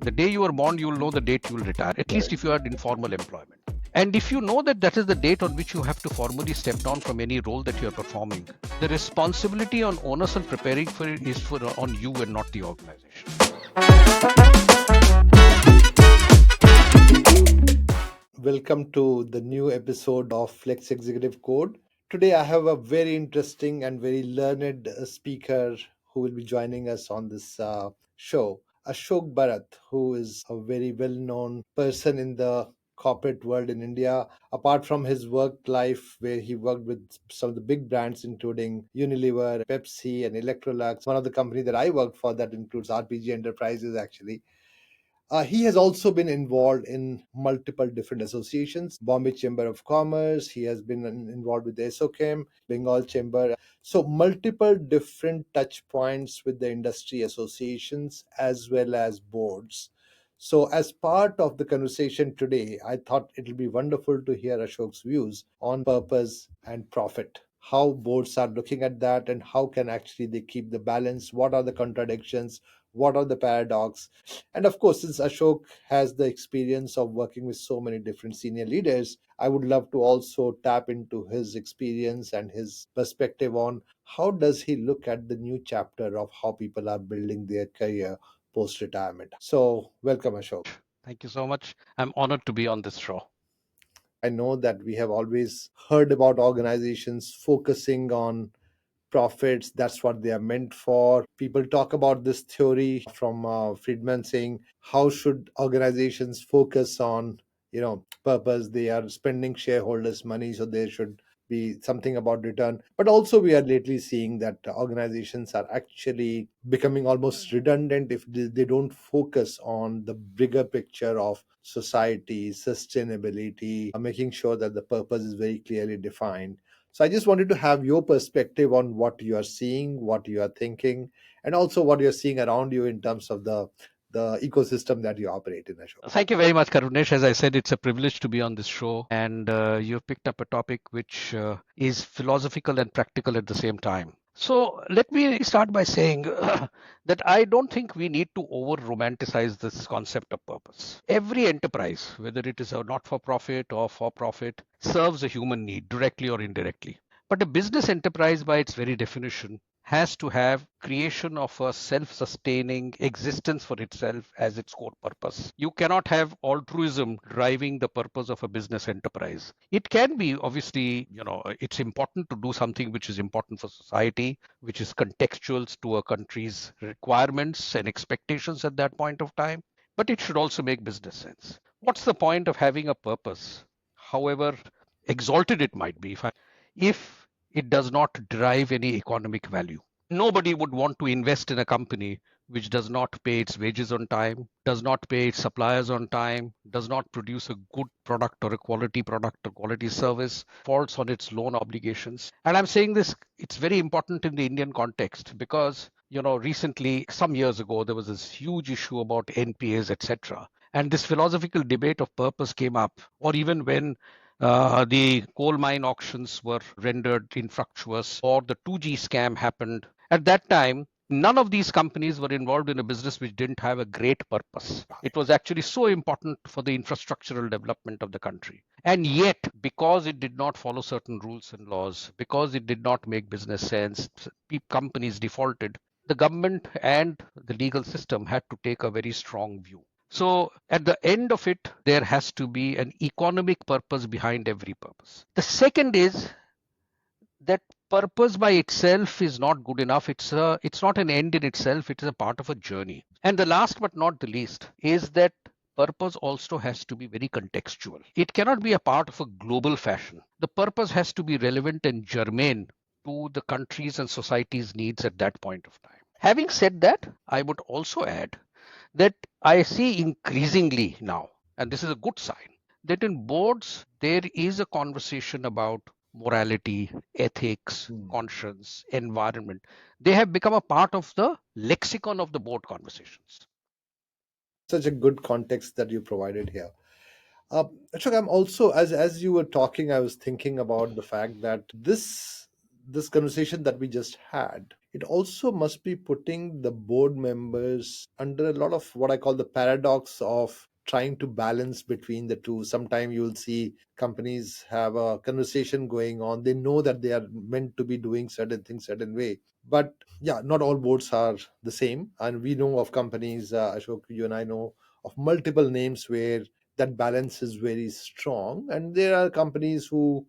The day you are born, you will know the date you will retire, at least if you are in formal employment. And if you know that that is the date on which you have to formally step down from any role that you are performing, the responsibility on onus and preparing for it is on you and not the organization. Welcome to the new episode of Flex Executive Code. Today, I have a very interesting and very learned speaker who will be joining us on this show. Ashok Barat, who is a very well known person in the corporate world in India. Apart from his work life, where he worked with some of the big brands, including Unilever, Pepsi, and Electrolux, one of the companies that I worked for that includes RPG Enterprises, actually. He has also been involved in multiple different associations, Bombay Chamber of Commerce. He has been involved with the SOCAM, Bengal Chamber. So, multiple different touch points with the industry associations as well as boards. So, as part of the conversation today, I thought it will be wonderful to hear Ashok's views on purpose and profit. How boards are looking at that, and how can actually they keep the balance? What are the contradictions? What are the paradox? And of course, since Ashok has the experience of working with so many different senior leaders, I would love to also tap into his experience and his perspective on how does he look at the new chapter of how people are building their career post retirement. So, welcome, Ashok. Thank you so much. I'm honored to be on this show. I know that we have always heard about organizations focusing on profits. That's what they are meant for. People talk about this theory from Friedman, saying how should organizations focus on purpose. They are spending shareholders money, so there should be something about return. But also we are lately seeing that organizations are actually becoming almost redundant if they don't focus on the bigger picture of society, sustainability, making sure that the purpose is very clearly defined. So I just wanted to have your perspective on what you are seeing, what you are thinking, and also what you're seeing around you in terms of the ecosystem that you operate in, Ashok. Thank you very much, Karunesh. As I said, it's a privilege to be on this show, and you've picked up a topic which is philosophical and practical at the same time. So let me start by saying that I don't think we need to over romanticize this concept of purpose. Every enterprise, whether it is a not for profit or for profit, serves a human need directly or indirectly. But a business enterprise, by its very definition, has to have creation of a self-sustaining existence for itself as its core purpose. You cannot have altruism driving the purpose of a business enterprise. It can be, obviously, it's important to do something which is important for society, which is contextual to a country's requirements and expectations at that point of time, but it should also make business sense. What's the point of having a purpose, however exalted it might be, if it does not derive any economic value? Nobody would want to invest in a company which does not pay its wages on time, does not pay its suppliers on time, does not produce a good product or a quality product or quality service, faults on its loan obligations. And I'm saying this, it's very important in the Indian context because, recently, some years ago, there was this huge issue about NPAs, etc. And this philosophical debate of purpose came up, or even when the coal mine auctions were rendered infructuous, or the 2G scam happened. At that time, none of these companies were involved in a business which didn't have a great purpose. It was actually so important for the infrastructural development of the country. And yet, because it did not follow certain rules and laws, because it did not make business sense, companies defaulted. The government and the legal system had to take a very strong view. So at the end of it, there has to be an economic purpose behind every purpose. The second is that purpose by itself is not good enough. It's not an end in itself. It is a part of a journey. And the last but not the least is that purpose also has to be very contextual. It cannot be a part of a global fashion. The purpose has to be relevant and germane to the country's and society's needs at that point of time. Having said that, I would also add that I see increasingly now, and this is a good sign, that in boards there is a conversation about morality, ethics, conscience, environment. They have become a part of the lexicon of the board conversations. Such a good context that you provided here. Uh, Ashok, I'm also, as you were talking, I was thinking about the fact that this conversation that we just had it also must be putting the board members under a lot of what I call the paradox of trying to balance between the two. Sometimes you'll see companies have a conversation going on. They know that they are meant to be doing certain things certain way. But yeah, not all boards are the same. And we know of companies, Ashok, you and I know of multiple names where that balance is very strong. And there are companies who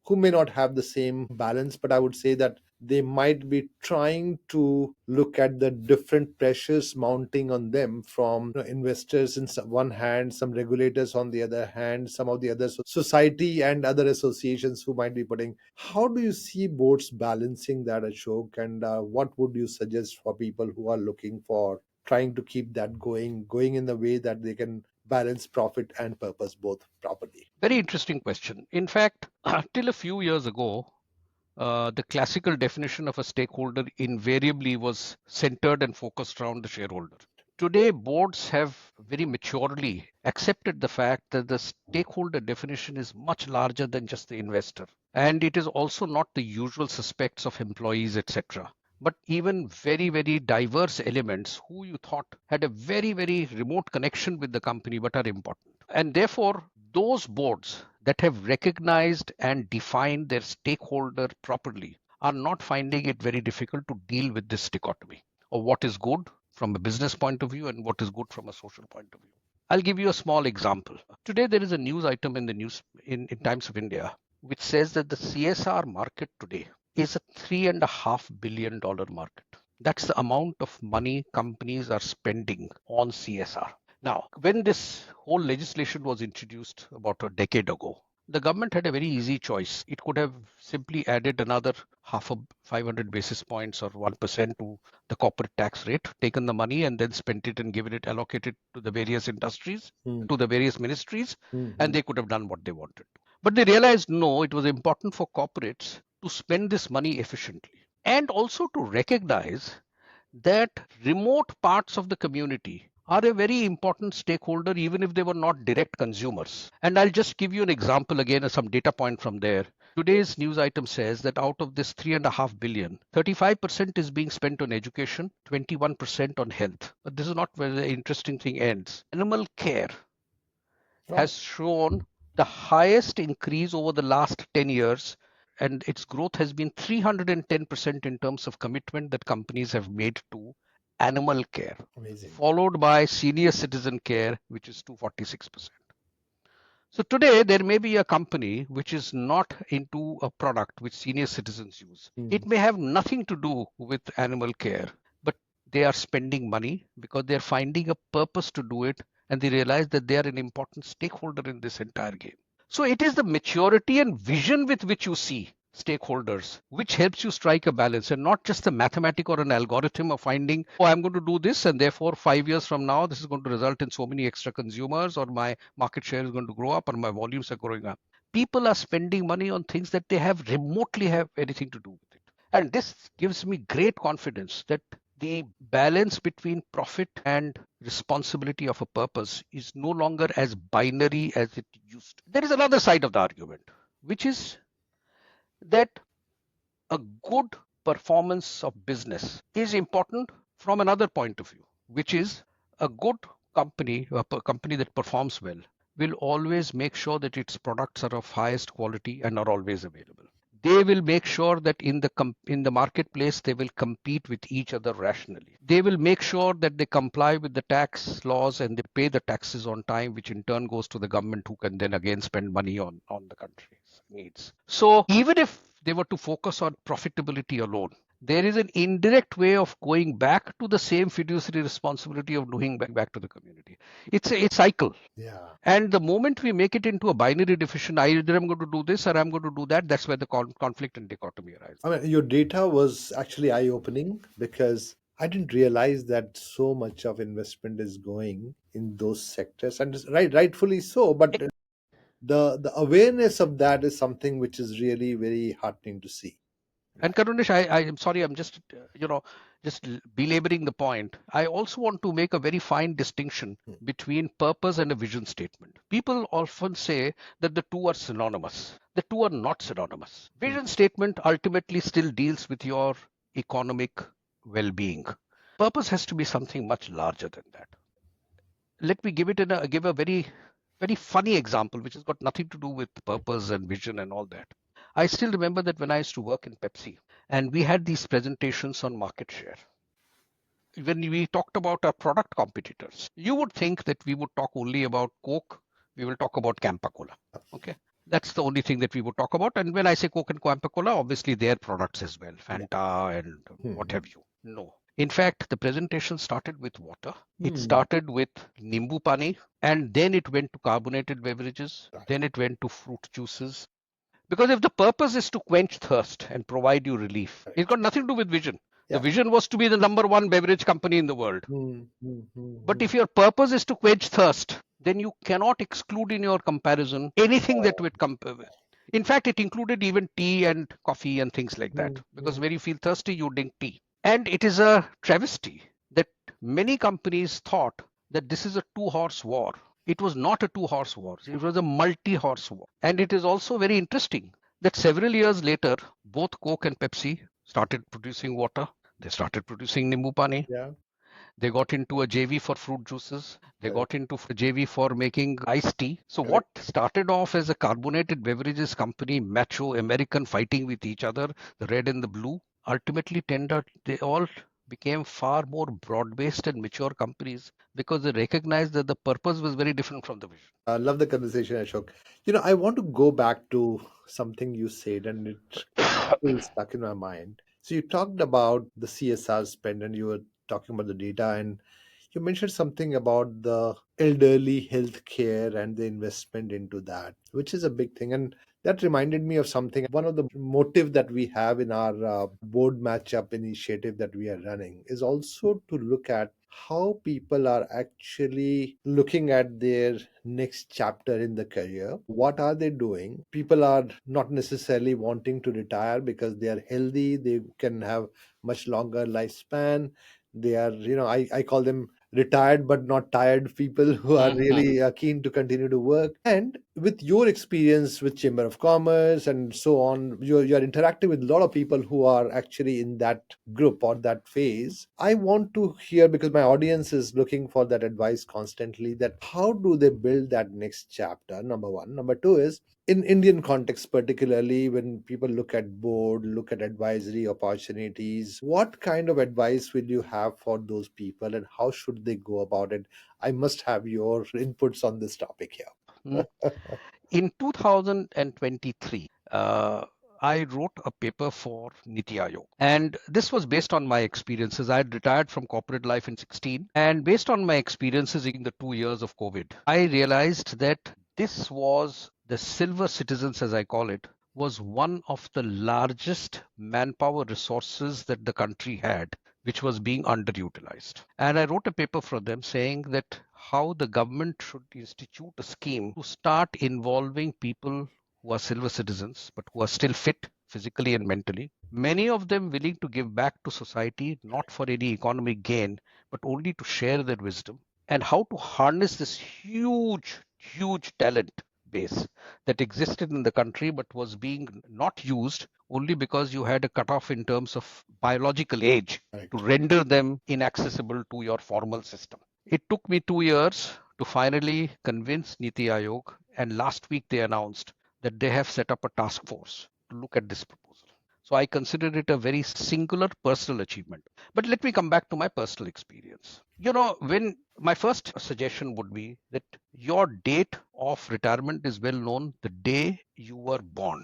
may not have the same balance, but I would say that they might be trying to look at the different pressures mounting on them from investors in one hand, some regulators on the other hand, some of the other society and other associations who might be putting. How do you see boards balancing that, Ashok? And what would you suggest for people who are looking for trying to keep that going in the way that they can balance profit and purpose both properly? Very interesting question. In fact, till a few years ago, the classical definition of a stakeholder invariably was centered and focused around the shareholder. Today, boards have very maturely accepted the fact that the stakeholder definition is much larger than just the investor. And it is also not the usual suspects of employees, etc., but even very, very diverse elements who you thought had a very, very remote connection with the company but are important. And therefore, those boards that have recognized and defined their stakeholder properly are not finding it very difficult to deal with this dichotomy of what is good from a business point of view and what is good from a social point of view. I'll give you a small example. Today, there is a news item in the news in Times of India which says that the CSR market today is a $3.5 billion market. That's the amount of money companies are spending on CSR. Now, when this whole legislation was introduced about a decade ago, the government had a very easy choice. It could have simply added another half of 500 basis points or 1% to the corporate tax rate, taken the money and then spent it and given it allocated to the various industries, Hmm. to the various ministries, and Hmm. they could have done what they wanted. But they realized no, it was important for corporates to spend this money efficiently and also to recognize that remote parts of the community are a very important stakeholder, even if they were not direct consumers. And I'll just give you an example again, some data point from there. Today's news item says that out of this 3.5 billion, 35% is being spent on education, 21% on health. But this is not where the interesting thing ends. Animal care Oh, has shown the highest increase over the last 10 years, and its growth has been 310% in terms of commitment that companies have made to animal care, amazing. followed by senior citizen care, which is 246%. So today there may be a company which is not into a product which senior citizens use. Hmm. It may have nothing to do with animal care, but they are spending money because they're finding a purpose to do it, and they realize that they are an important stakeholder in this entire game. So it is the maturity and vision with which you see stakeholders which helps you strike a balance, and not just a mathematic or an algorithm of finding, oh, I'm going to do this and therefore 5 years from now this is going to result in so many extra consumers, or my market share is going to grow up, or my volumes are growing up. People are spending money on things that they have remotely have anything to do with it, and this gives me great confidence that the balance between profit and responsibility of a purpose is no longer as binary as it used to. There is another side of the argument, which is that a good performance of business is important from another point of view, which is a good company, a company that performs well, will always make sure that its products are of highest quality and are always available. They will make sure that in the marketplace they will compete with each other rationally. They will make sure that they comply with the tax laws and they pay the taxes on time, which in turn goes to the government, who can then again spend money on the country's needs. So even if they were to focus on profitability alone, there is an indirect way of going back to the same fiduciary responsibility of doing back to the community. It's a cycle. Yeah. And the moment we make it into a binary division, either I'm going to do this or I'm going to do that, that's where the conflict and dichotomy arises. I mean, your data was actually eye-opening because I didn't realize that so much of investment is going in those sectors, and it's rightfully so. But the awareness of that is something which is really very heartening to see. And Karunesh, I am sorry, I'm just, just belaboring the point. I also want to make a very fine distinction Hmm. between purpose and a vision statement. People often say that the two are synonymous. The two are not synonymous. Hmm. Vision statement ultimately still deals with your economic well-being. Purpose has to be something much larger than that. Let me give a very funny example, which has got nothing to do with purpose and vision and all that. I still remember that when I used to work in Pepsi, and we had these presentations on market share. When we talked about our product competitors, you would think that we would talk only about Coke, we will talk about Campa Cola. Okay. That's the only thing that we would talk about. And when I say Coke and Campa Cola, obviously their products as well, Yeah. Fanta and what Mhm. have you. No. In fact, the presentation started with water. It Hmm. started with Nimbu Pani, and then it went to carbonated beverages. Right. Then it went to fruit juices. Because if the purpose is to quench thirst and provide you relief, it's Right. got nothing to do with vision. The Yeah. vision was to be the number one beverage company in the world. Hmm. Hmm. Hmm. But Hmm. if your purpose is to quench thirst, then you cannot exclude in your comparison anything that would compare with. In fact, it included even tea and coffee and things like that. Hmm. Because Hmm. when you feel thirsty, you drink tea. And it is a travesty that many companies thought that this is a two-horse war. It was not a two-horse war. It was a multi-horse war. And it is also very interesting that several years later, both Coke and Pepsi started producing water. They started producing Nimbu Pani. Yeah. They got into a JV for fruit juices. They Correct. got into a JV for making iced tea. So what Correct. started off as a carbonated beverages company, macho American fighting with each other, the red and the blue, ultimately turned out they all became far more broad-based and mature companies because they recognized that the purpose was very different from the vision. Love the conversation, Ashok. I want to go back to something you said, and it still stuck in my mind. So you talked about the CSR spend, and you were talking about the data, and you mentioned something about the elderly health care and the investment into that, which is a big thing. And that reminded me of something. One of the motive that we have in our board matchup initiative that we are running is also to look at how people are actually looking at their next chapter in the career. What are they doing? People are not necessarily wanting to retire because they are healthy, they can have much longer lifespan. They are, I call them retired but not tired people who are Mhm. really keen to continue to work. And with your experience with Chamber of Commerce and so on, you're interacting with a lot of people who are actually in that group or that phase. I want to hear, because my audience is looking for that advice constantly, that how do they build that next chapter? Number one. Number two is, in Indian context, particularly when people look at board, look at advisory opportunities, what kind of advice will you have for those people and how should they go about it? I must have your inputs on this topic Mm. here. In 2023, I wrote a paper for Niti Aayog, and this was based on my experiences. I had retired from corporate life in 16, and based on my experiences in the 2 years of COVID, I realized that this was the silver citizens, as I call it, was one of the largest manpower resources that the country had, which was being underutilized. And I wrote a paper for them saying that how the government should institute a scheme to start involving people who are silver citizens but who are still fit physically and mentally. Many of them willing to give back to society, not for any economic gain, but only to share their wisdom, and how to harness this huge talent base that existed in the country but was being not used only because you had a cutoff in terms of biological age to Correct. render them inaccessible to your formal system. It took me 2 years to finally convince Niti Aayog, and last week they announced that they have set up a task force to look at this proposal. So I consider it a very singular personal achievement. But let me come back to my personal experience. When my first suggestion would be that your date of retirement is well known the day you were born.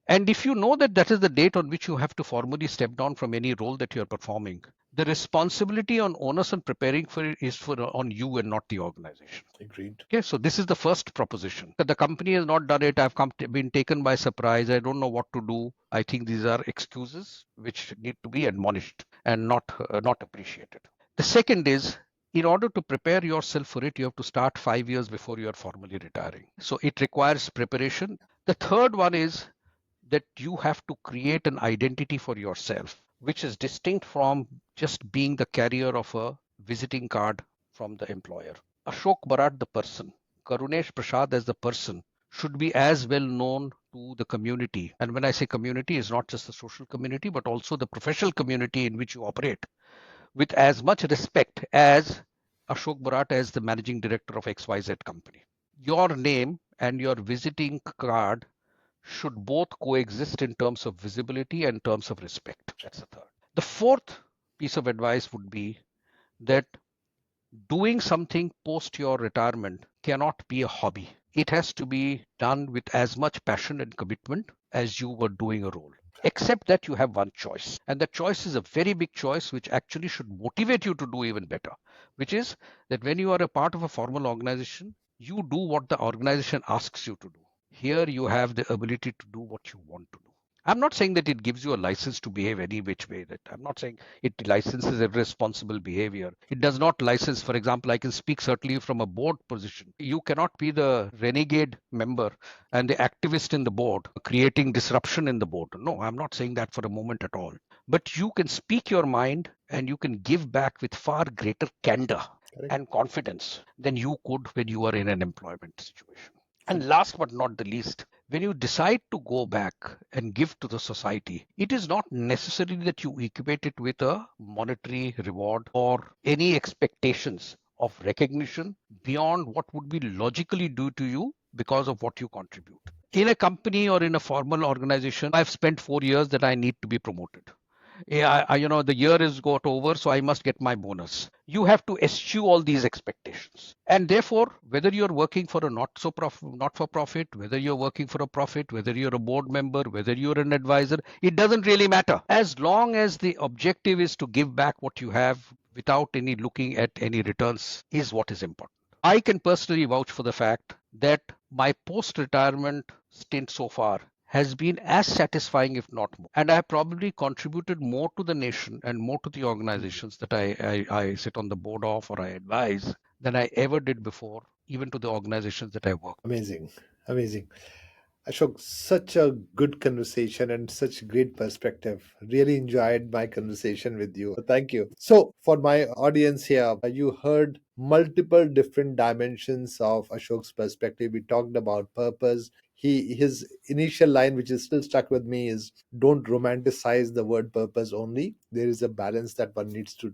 And if you know that that is the date on which you have to formally step down from any role that you're performing, the responsibility on onus and preparing for it is for on you and not the organization. Agreed. Okay, so this is the first proposition. That the company has not done it. Been taken by surprise. I don't know what to do. I think these are excuses which need to be admonished and not appreciated. The second is, in order to prepare yourself for it, you have to start 5 years before you are formally retiring. So it requires preparation. The third one is that you have to create an identity for yourself, which is distinct from just being the carrier of a visiting card from the employer. Ashok Barat, the person, Karunesh Prasad as the person, should be as well known to the community. And when I say community, is not just the social community, but also the professional community in which you operate with as much respect as Ashok Barat as the managing director of XYZ company. Your name and your visiting card should both coexist in terms of visibility and terms of respect. That's the third. The fourth piece of advice would be that doing something post your retirement cannot be a hobby. It has to be done with as much passion and commitment as you were doing a role. Except that you have one choice. And that choice is a very big choice, which actually should motivate you to do even better, which is that when you are a part of a formal organization, you do what the organization asks you to do. Here you have the ability to do what you want to do. I'm not saying that it gives you a license to behave any which way. That I'm not saying it licenses irresponsible behavior. It does not license, for example, I can speak certainly from a board position. You cannot be the renegade member and the activist in the board creating disruption in the board. No, I'm not saying that for a moment at all. But you can speak your mind and you can give back with far greater candor Correct. and confidence than you could when you are in an employment situation. And last but not the least, when you decide to go back and give to the society, it is not necessary that you equate it with a monetary reward or any expectations of recognition beyond what would be logically due to you because of what you contribute. In a company or in a formal organization, I've spent 4 years that I need to be promoted. Yeah, the year is got over, so I must get my bonus. You have to eschew all these expectations. And therefore, whether you're working for a not for profit, whether you're working for a profit, whether you're a board member, whether you're an advisor, it doesn't really matter. As long as the objective is to give back what you have without any looking at any returns is what is important. I can personally vouch for the fact that my post retirement stint so far has been as satisfying, if not more. And I have probably contributed more to the nation and more to the organizations that I sit on the board of or I advise than I ever did before, even to the organizations that I work. Amazing. Amazing. Ashok, such a good conversation and such great perspective. Really enjoyed my conversation with you. Thank you. So, for my audience here, you heard multiple different dimensions of Ashok's perspective. We talked about purpose. His initial line, which is still stuck with me, is don't romanticize the word purpose only. There is a balance that one needs to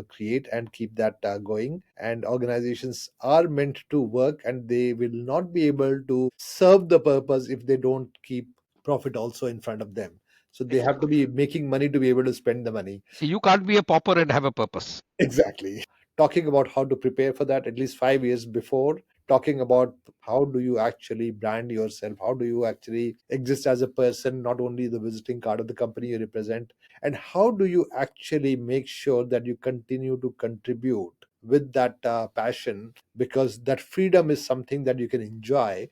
create and keep that going. And organizations are meant to work, and they will not be able to serve the purpose if they don't keep profit also in front of them. So they have to Exactly. be making money to be able to spend the money. See, you can't be a pauper and have a purpose. Exactly. Talking about how to prepare for that at least 5 years before, talking about how do you actually brand yourself, how do you actually exist as a person, not only the visiting card of the company you represent, and how do you actually make sure that you continue to contribute with that passion, because that freedom is something that you can enjoy,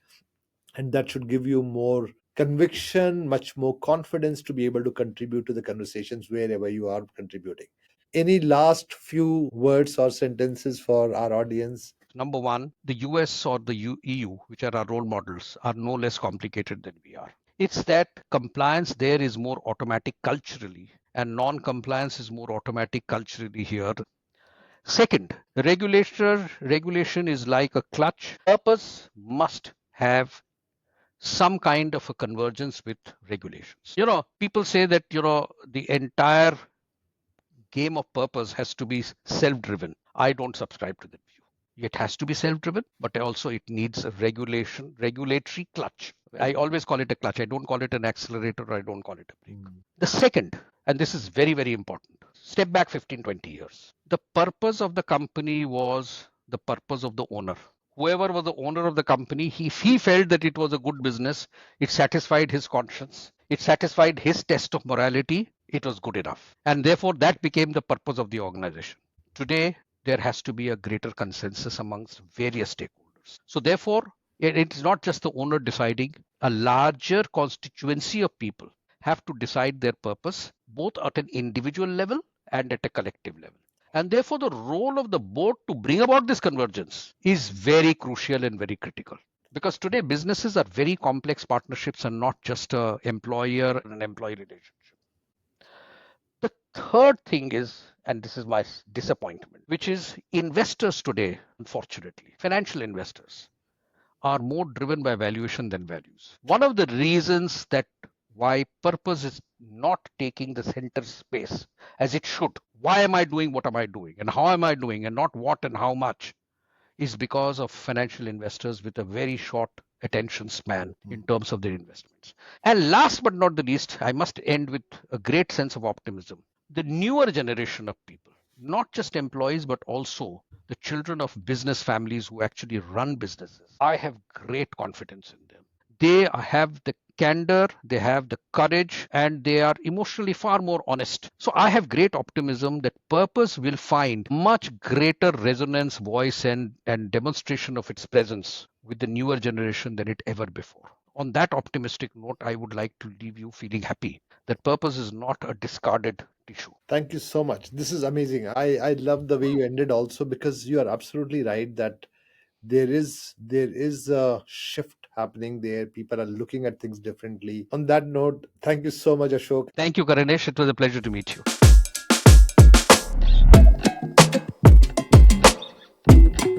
and that should give you more conviction, much more confidence to be able to contribute to the conversations wherever you are contributing. Any last few words or sentences for our audience? Number one, the US or the EU, which are our role models, are no less complicated than we are. It's that compliance there is more automatic culturally, and non compliance is more automatic culturally here. Second, regulation is like a clutch. Purpose must have some kind of a convergence with regulations. People say that, the entire game of purpose has to be self driven. I don't subscribe to that view. It has to be self driven, but also it needs a regulatory clutch. I always call it a clutch. I don't call it an accelerator. I don't call it a brake. The second, and this is very, very important, step back 15, 20 years. The purpose of the company was the purpose of the owner. Whoever was the owner of the company, if he felt that it was a good business, it satisfied his conscience, it satisfied his test of morality, it was good enough. And therefore, that became the purpose of the organization. Today, there has to be a greater consensus amongst various stakeholders. So, therefore, it's not just the owner deciding, a larger constituency of people have to decide their purpose, both at an individual level and at a collective level. And therefore, the role of the board to bring about this convergence is very crucial and very critical. Because today, businesses are very complex partnerships and not just a employer and an employee relationship. The third thing is, and this is my disappointment, which is investors today, unfortunately, financial investors are more driven by valuation than values. One of the reasons that why purpose is not taking the center space as it should. Why am I doing what am I doing and how am I doing and not what and how much is because of financial investors with a very short attention span in terms of their investments. And last but not the least, I must end with a great sense of optimism. The newer generation of people, not just employees, but also the children of business families who actually run businesses, I have great confidence in them. They have the candor, they have the courage, and they are emotionally far more honest. So I have great optimism that purpose will find much greater resonance, voice, and demonstration of its presence with the newer generation than it ever before. On that optimistic note, I would like to leave you feeling happy that purpose is not a discarded tissue. Thank you so much. This is amazing. I love the way you ended also, because you are absolutely right that there is a shift happening there. People are looking at things differently. On that note, thank you so much, Ashok. Thank you, Karunesh. It was a pleasure to meet you.